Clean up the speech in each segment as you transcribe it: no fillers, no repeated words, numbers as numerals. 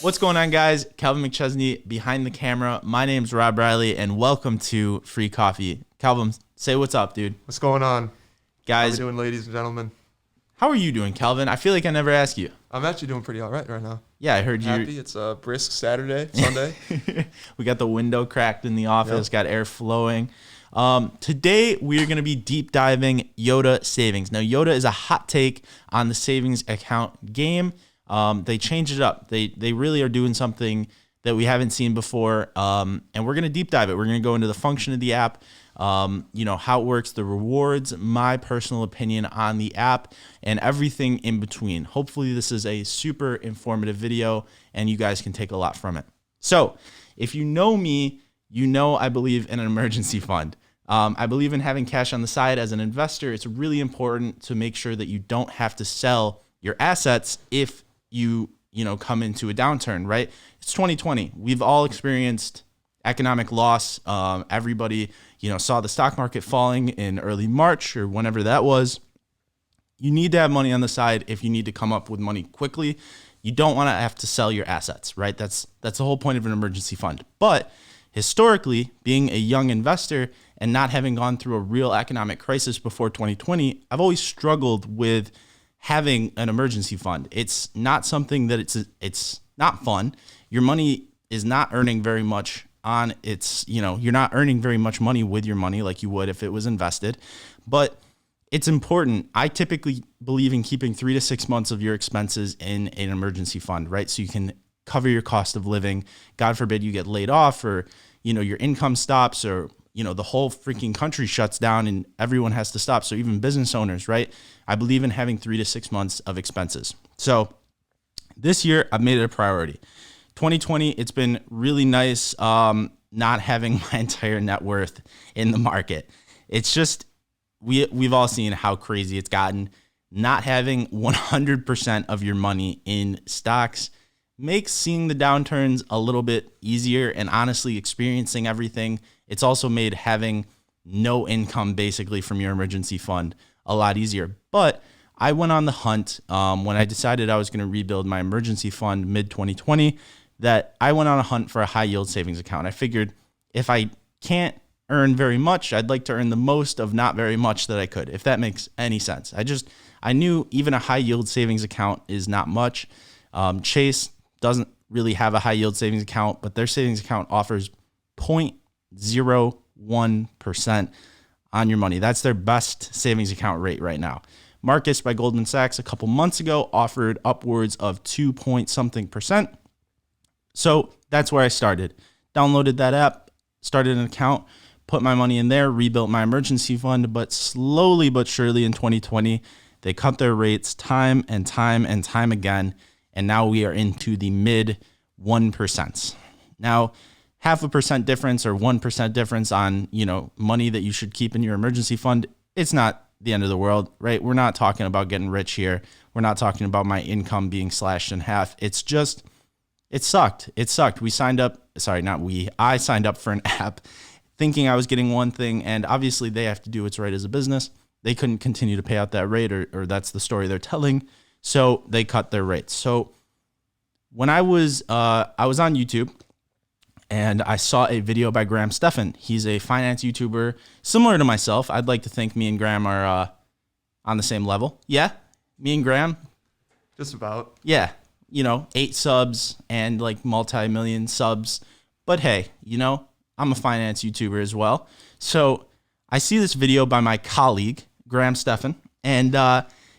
What's going on, guys? Calvin McChesney behind the camera. My name's Rob Riley, and welcome to Free Coffee. Calvin, say what's up, dude. What's going on? Guys, how are you doing, ladies and gentlemen? How are you doing, Calvin? I feel like I never asked you. I'm actually doing pretty all right now. Yeah, I heard you. Happy. It's a brisk Saturday, Sunday. We got the window cracked in the office, got air flowing. Today, we're going to be deep diving Yotta savings. Now, Yotta is a hot take on the savings account game. They changed it up. They really are doing something that we haven't seen before. And we're going to deep dive it. We're going to go into the function of the app, how it works, the rewards, my personal opinion on the app, and everything in between. Hopefully this is a super informative video and you guys can take a lot from it. So if you know me, you know I believe in an emergency fund. I believe in having cash on the side as an investor. It's really important to make sure that you don't have to sell your assets if you come into a downturn, right? It's 2020. We've all experienced economic loss. Everybody, saw the stock market falling in early March or whenever that was. You need to have money on the side if you need to come up with money quickly. You don't want to have to sell your assets, right? That's the whole point of an emergency fund. But historically, being a young investor and not having gone through a real economic crisis before 2020, I've always struggled with having an emergency fund. It's not something that it's not fun. Your money is not earning very much on its, you're not earning very much money with your money like you would if it was invested, but it's important. I typically believe in keeping 3 to 6 months of your expenses in an emergency fund, right? So you can cover your cost of living. God forbid you get laid off or, your income stops or, the whole freaking country shuts down and everyone has to stop. So even business owners, right? I believe in having 3 to 6 months of expenses. So this year I've made it a priority. 2020, it's been really nice not having my entire net worth in the market. It's just, we've all seen how crazy it's gotten. Not having 100% of your money in stocks makes seeing the downturns a little bit easier, and honestly experiencing everything. It's also made having no income basically from your emergency fund a lot easier. But I went on the hunt when I decided I was going to rebuild my emergency fund mid-2020, that I went on a hunt for a high yield savings account. I figured if I can't earn very much, I'd like to earn the most of not very much that I could, if that makes any sense. I knew even a high yield savings account is not much. Chase doesn't really have a high yield savings account, but their savings account offers 0.01% on your money. That's their best savings account rate right now. Marcus by Goldman Sachs a couple months ago offered upwards of 2 point something percent. So that's where I started. Downloaded that app, started an account, put my money in there, rebuilt my emergency fund, but slowly but surely in 2020, they cut their rates time and time and time again. And now we are into the mid 1%. Now, 0.5% difference or 1% difference on, money that you should keep in your emergency fund, it's not the end of the world, right? We're not talking about getting rich here. We're not talking about my income being slashed in half. It's just, it sucked. It sucked. I signed up for an app thinking I was getting one thing, and obviously they have to do what's right as a business. They couldn't continue to pay out that rate, or that's the story they're telling. So they cut their rates. So when I was on YouTube and I saw a video by Graham Stephan. He's a finance YouTuber similar to myself. I'd like to think me and Graham are on the same level. Yeah, me and Graham. Just about. Yeah, 8 subs and like multi-million subs. But hey, I'm a finance YouTuber as well. So I see this video by my colleague, Graham Stephan, and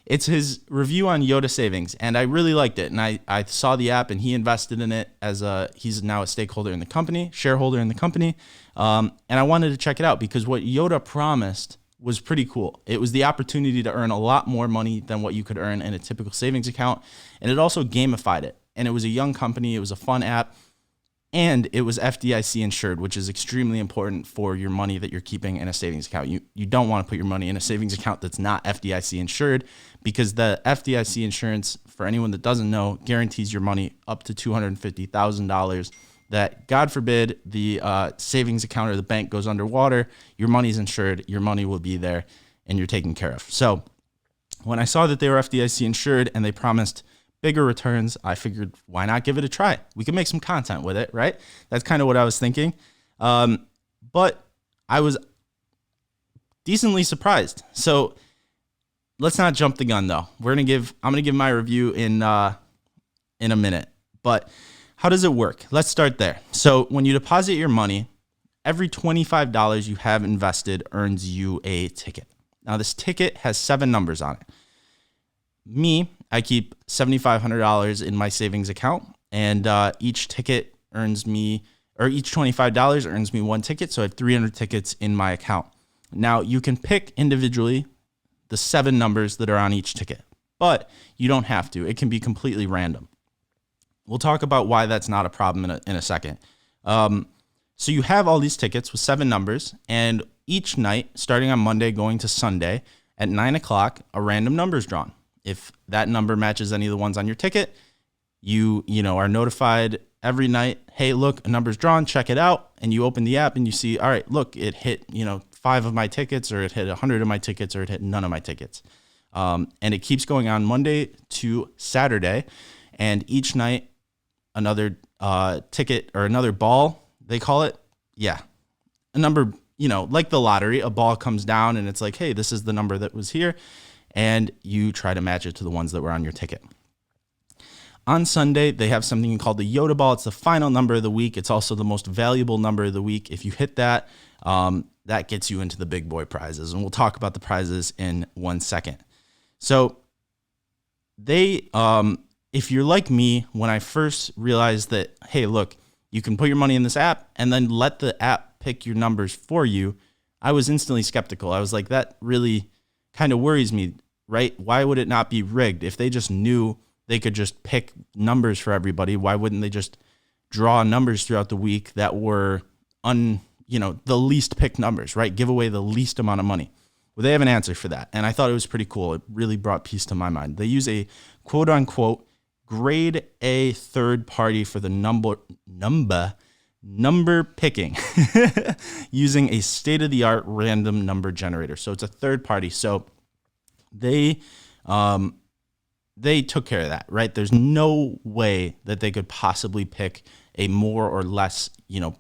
it's his review on Yotta savings, and I really liked it. And I saw the app, and he invested in it he's now a shareholder in the company. And I wanted to check it out because what Yotta promised was pretty cool. It was the opportunity to earn a lot more money than what you could earn in a typical savings account. And it also gamified it. And it was a young company. It was a fun app. And it was FDIC insured, which is extremely important for your money that you're keeping in a savings account. You don't want to put your money in a savings account that's not FDIC insured, because the FDIC insurance, for anyone that doesn't know, guarantees your money up to $250,000 that, God forbid, the savings account or the bank goes underwater, your money's insured, your money will be there, and you're taken care of. So when I saw that they were FDIC insured and they promised bigger returns. I figured, why not give it a try? We can make some content with it, right? That's kind of what I was thinking. But I was decently surprised. So let's not jump the gun though. I'm gonna give my review in a minute. But how does it work? Let's start there. So when you deposit your money, every $25 you have invested earns you a ticket. Now this ticket has 7 numbers on it. I keep $7,500 in my savings account, and each ticket earns me, or each $25 earns me 1 ticket. So I have 300 tickets in my account. Now you can pick individually the 7 numbers that are on each ticket, but you don't have to. It can be completely random. We'll talk about why that's not a problem in a second. So you have all these tickets with 7 numbers, and each night, starting on Monday going to Sunday at 9 o'clock, a random number is drawn. If that number matches any of the ones on your ticket, you are notified every night, hey, look, a number's drawn, check it out. And you open the app and you see, all right, look, it hit, 5 of my tickets, or it hit 100 of my tickets, or it hit none of my tickets. And it keeps going on Monday to Saturday. And each night, another ticket or another ball, they call it. Yeah. A number, like the lottery, a ball comes down and it's like, hey, this is the number that was here. And you try to match it to the ones that were on your ticket. On Sunday, they have something called the Yotta ball. It's the final number of the week. It's also the most valuable number of the week. If you hit that, that gets you into the big boy prizes. And we'll talk about the prizes in 1 second. So they, if you're like me, when I first realized that, hey, look, you can put your money in this app and then let the app pick your numbers for you, I was instantly skeptical. I was like, that really kind of worries me, right? Why would it not be rigged? If they just knew they could just pick numbers for everybody, why wouldn't they just draw numbers throughout the week that were the least picked numbers, right? Give away the least amount of money. Well, they have an answer for that. And I thought it was pretty cool. It really brought peace to my mind. They use a quote unquote grade A third party for the number picking using a state-of-the-art random number generator. So it's a third party. So they took care of that, right? There's no way that they could possibly pick a more or less,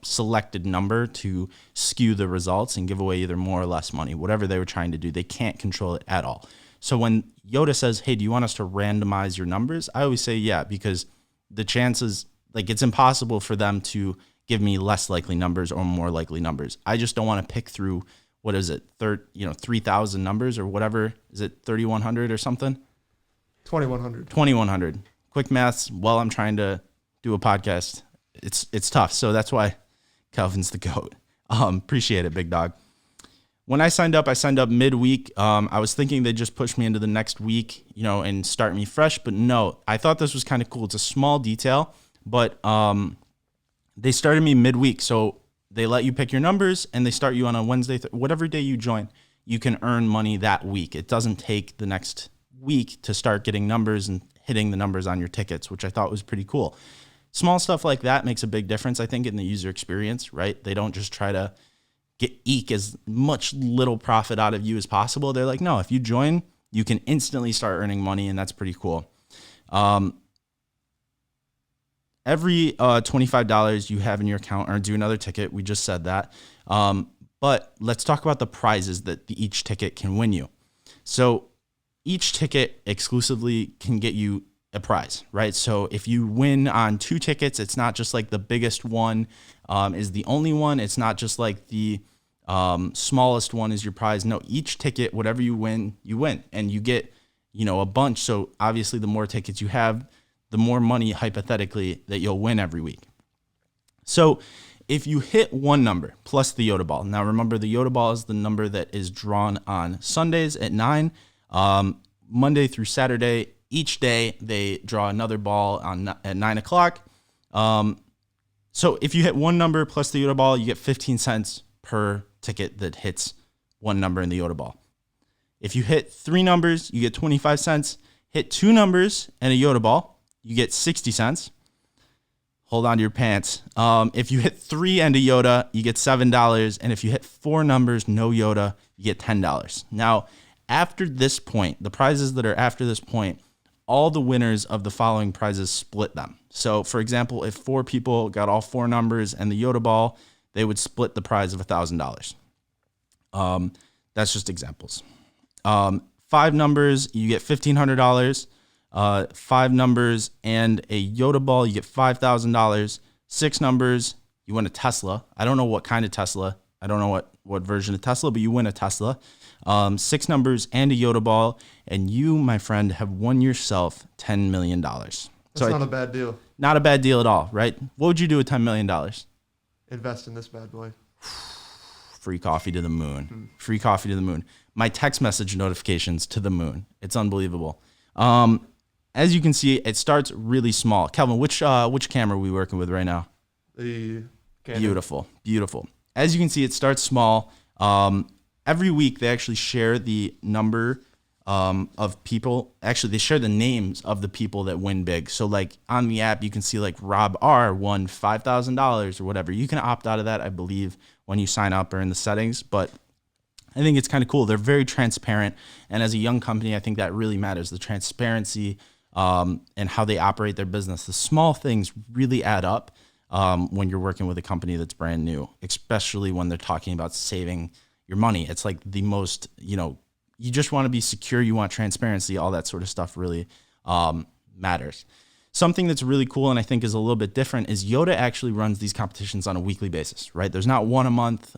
selected number to skew the results and give away either more or less money. Whatever they were trying to do, they can't control it at all. So when Yotta says, hey, do you want us to randomize your numbers? I always say, yeah, because the chances, it's impossible for them to give me less likely numbers or more likely numbers. I just don't want to pick through, 3,000 numbers or whatever. Is it 3,100 or something? 2,100. 2,100. Quick maths while I'm trying to do a podcast. It's tough. So that's why Calvin's the GOAT. Appreciate it, big dog. When I signed up midweek. I was thinking they'd just push me into the next week, and start me fresh. But no, I thought this was kind of cool. It's a small detail, but they started me midweek. So they let you pick your numbers and they start you on a Wednesday, whatever day you join, you can earn money that week. It doesn't take the next week to start getting numbers and hitting the numbers on your tickets, which I thought was pretty cool. Small stuff like that makes a big difference, I think, in the user experience, right? They don't just try to eke as much little profit out of you as possible. They're like, no, if you join, you can instantly start earning money, and that's pretty cool. Every $25 you have in your account earns you another ticket. We just said that. But let's talk about the prizes that each ticket can win you. So each ticket exclusively can get you a prize, right? So if you win on 2 tickets, it's not just like the biggest one is the only one. It's not just like the smallest one is your prize. No, each ticket, whatever you win, and you get, a bunch. So obviously the more tickets you have, the more money hypothetically that you'll win every week. So if you hit one number plus the Yotta ball, now remember the Yotta ball is the number that is drawn on Sundays at 9, Monday through Saturday. Each day they draw another ball at 9 o'clock. So if you hit one number plus the Yotta ball, you get 15 cents per ticket that hits one number in the Yotta ball. If you hit 3 numbers, you get 25 cents. Hit 2 numbers and a Yotta ball, you get 60 cents. Hold on to your pants. If you hit 3 and a Yotta, you get $7. And if you hit 4 numbers, no Yotta, you get $10. Now, after this point, the prizes that are after this point, all the winners of the following prizes split them. So, for example, if 4 people got all 4 numbers and the Yotta ball, they would split the prize of $1,000. That's just examples. 5 numbers, you get $1,500. 5 numbers and a Yotta ball, you get $5,000. 6 numbers, you win a Tesla. I don't know what kind of Tesla. I don't know what version of Tesla, but you win a Tesla. 6 numbers and a Yotta ball, and you, my friend, have won yourself $10 million. That's not a bad deal. Not a bad deal at all, right? What would you do with $10 million? Invest in this bad boy. Free coffee to the moon. Free coffee to the moon. My text message notifications to the moon. It's unbelievable. As you can see, it starts really small. Kelvin, which camera are we working with right now? The Canon. Beautiful. As you can see, it starts small. Every week, they actually share the number of people. Actually, they share the names of the people that win big. So, like, on the app, you can see, like, Rob R. won $5,000 or whatever. You can opt out of that, I believe, when you sign up or in the settings. But I think it's kind of cool. They're very transparent. And as a young company, I think that really matters. The transparency and how they operate their business. The small things really add up when you're working with a company that's brand new, especially when they're talking about saving your money. It's like the most, you just want to be secure. You want transparency. All that sort of stuff really matters. Something that's really cool and I think is a little bit different is Yotta actually runs these competitions on a weekly basis, right? There's not one a month.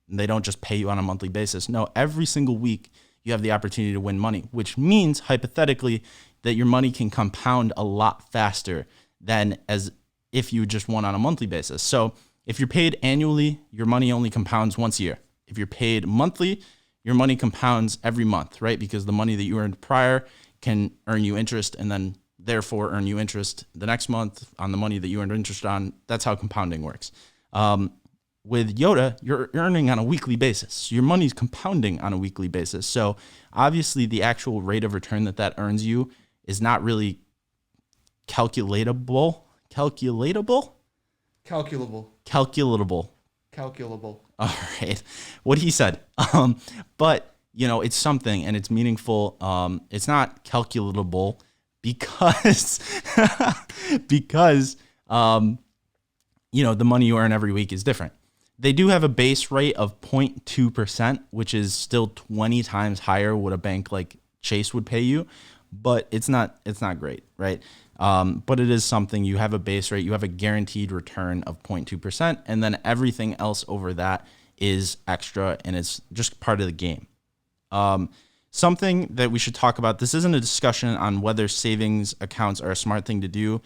They don't just pay you on a monthly basis. No, every single week you have the opportunity to win money, which means hypothetically that your money can compound a lot faster than as if you just won on a monthly basis. So if you're paid annually, your money only compounds once a year. If you're paid monthly, your money compounds every month, right? Because the money that you earned prior can earn you interest and then therefore earn you interest the next month on the money that you earned interest on. That's how compounding works. With Yotta, you're earning on a weekly basis. Your money's compounding on a weekly basis. So obviously the actual rate of return that earns you is not really calculatable. All right. What he said. But, it's something and it's meaningful. It's not calculatable because, the money you earn every week is different. They do have a base rate of 0.2%, which is still 20 times higher what a bank like Chase would pay you, but it's not great, right? But it is something. You have a base rate, you have a guaranteed return of 0.2%, and then everything else over that is extra, and it's just part of the game. Something that we should talk about, this isn't a discussion on whether savings accounts are a smart thing to do.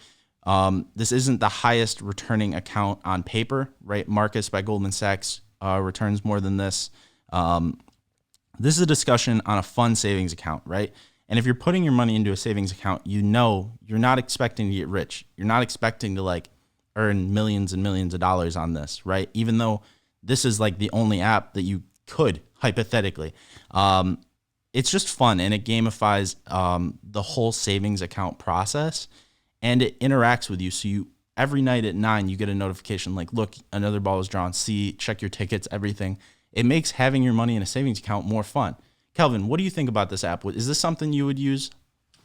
This isn't the highest returning account on paper, right? Marcus by Goldman Sachs returns more than this. This is a discussion on a fund savings account, right? And if you're putting your money into a savings account, you're not expecting to get rich. You're not expecting to earn millions and millions of dollars on this, right? Even though this is like the only app that you could hypothetically. It's just fun and it gamifies the whole savings account process. And it interacts with you. So every night at 9, you get a notification like, look, another ball is drawn. See, check your tickets, everything. It makes having your money in a savings account more fun. Kelvin, what do you think about this app? Is this something you would use?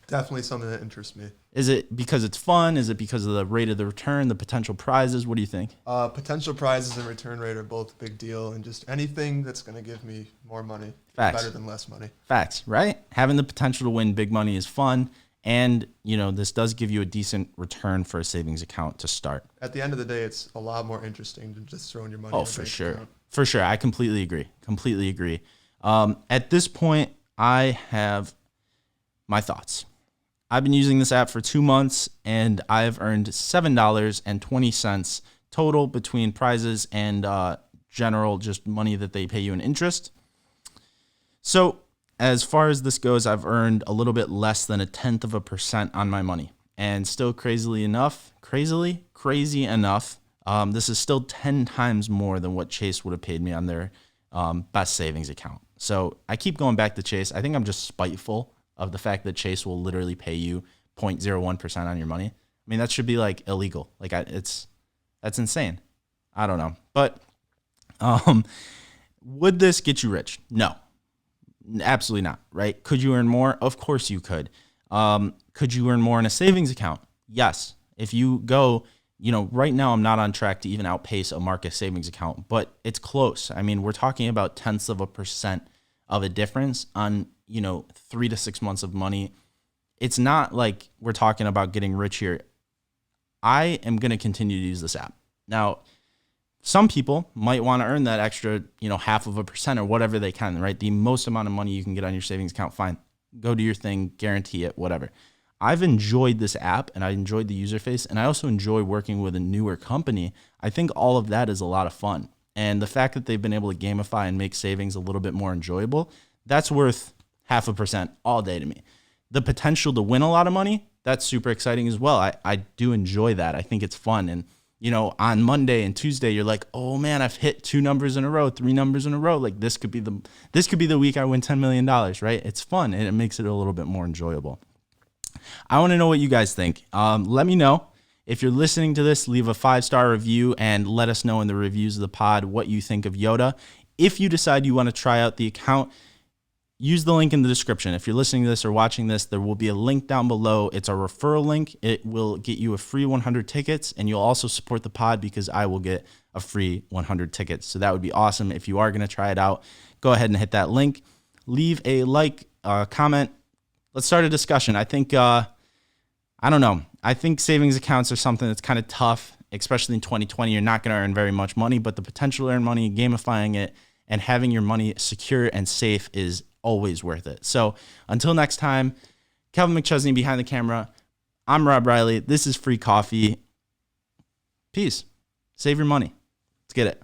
Definitely something that interests me. Is it because it's fun? Is it because of the rate of the return, the potential prizes? What do you think? Potential prizes and return rate are both a big deal. And just anything that's going to give me more money Facts. Better than less money. Facts, right? Having the potential to win big money is fun. And, this does give you a decent return for a savings account to start. At the end of the day, it's a lot more interesting than just throwing your money in a bank account. For sure. I completely agree. At this point, I have my thoughts. I've been using this app for 2 months, and I've earned $7.20 total between prizes and general just money that they pay you in interest. So as far as this goes, I've earned a little bit less than 0.1% on my money. And still crazy enough, this is still 10 times more than what Chase would have paid me on their best savings account. So I keep going back to Chase. I think I'm just spiteful of the fact that Chase will literally pay you 0.01% on your money. I mean, that should be illegal. That's insane. I don't know. But would this get you rich? No. Absolutely not, right? Could you earn more? Of course you could. Could Could you earn more in a savings account? Yes. If you go, right now I'm not on track to even outpace a Marcus savings account, but it's close. I mean, we're talking about 0.1% of a difference on, 3 to 6 months of money. It's not like we're talking about getting rich here. I am going to continue to use this app. Now, some people might want to earn that extra, 0.5% or whatever they can, right? The most amount of money you can get on your savings account, fine. Go do your thing, guarantee it, whatever. I've enjoyed this app and I enjoyed the user face, and I also enjoy working with a newer company. I think all of that is a lot of fun. And the fact that they've been able to gamify and make savings a little bit more enjoyable, that's worth 0.5% all day to me. The potential to win a lot of money, that's super exciting as well. I do enjoy that. I think it's fun. And, on Monday and Tuesday, you're like, oh man, I've hit 2 numbers in a row, 3 numbers in a row. Like this could be the week I win $10 million, right? It's fun and it makes it a little bit more enjoyable. I want to know what you guys think. Let me know. If you're listening to this, leave a 5-star review and let us know in the reviews of the pod what you think of Yotta. If you decide you want to try out the account, use the link in the description. If you're listening to this or watching this, there will be a link down below. It's a referral link. It will get you a free 100 tickets, and you'll also support the pod because I will get a free 100 tickets. So that would be awesome. If you are going to try it out, go ahead and hit that link. Leave a like, comment. Let's start a discussion. I think, I don't know. I think savings accounts are something that's kind of tough, especially in 2020. You're not going to earn very much money, but the potential to earn money, gamifying it, and having your money secure and safe is always worth it. So until next time, Kelvin McChesney behind the camera. I'm Rob Riley. This is Free Coffee. Peace. Save your money. Let's get it.